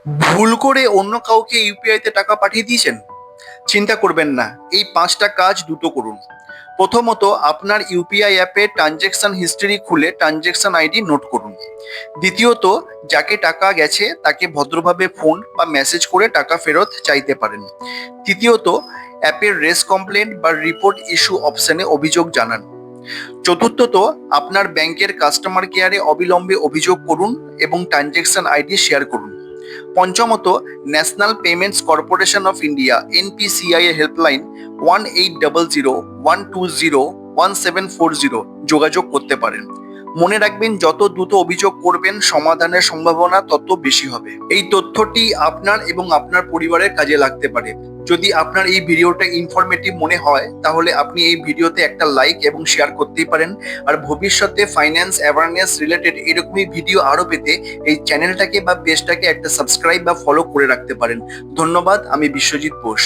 ভুল করে অন্য কাউকে ইউপিআই তে টাকা পাঠিয়ে দিয়েছেন? চিন্তা করবেন না, এই 5টা কাজ দ্রুত করুন। প্রথমত, আপনার ইউপিআই অ্যাপে ট্রানজ্যাকশন হিস্ট্রি খুলে ট্রানজ্যাকশন আইডি নোট করুন। দ্বিতীয়ত, যাকে টাকা গেছে তাকে ভদ্রভাবে ফোন বা মেসেজ করে টাকা ফেরত চাইতে পারেন। তৃতীয়ত, অ্যাপের রেস কমপ্লেন বা রিপোর্ট ইস্যু অপশনে অভিযোগ জানান। চতুর্থত, আপনার ব্যাংকের কাস্টমার কেয়ারে অবিলম্বে অভিযোগ করুন এবং ট্রানজ্যাকশন আইডি শেয়ার করুন। পঞ্চমত, national payments corporation of India NPCI এর হেল্পলাইন 1800 120 1740 যোগাযোগ করতে পারেন। মনে রাখবেন, যত দ্রুত অভিযোগ করবেন সমাধানের সম্ভাবনা তত বেশি হবে। এই তথ্যটি আপনার এবং আপনার পরিবারের কাজে লাগতে পারে। যদি আপনার এই ভিডিওটা ইনফরমেটিভ মনে হয় তাহলে আপনি এই ভিডিওতে একটা লাইক এবং শেয়ার করতেই পারেন। আর ভবিষ্যতে ফাইন্যান্স অ্যাওয়ারনেস রিলেটেড এরকমই ভিডিও আরো পেতে এই চ্যানেলটাকে বা পেজটাকে একটা সাবস্ক্রাইব বা ফলো করে রাখতে পারেন। ধন্যবাদ। আমি বিশ্বজিৎ বোস।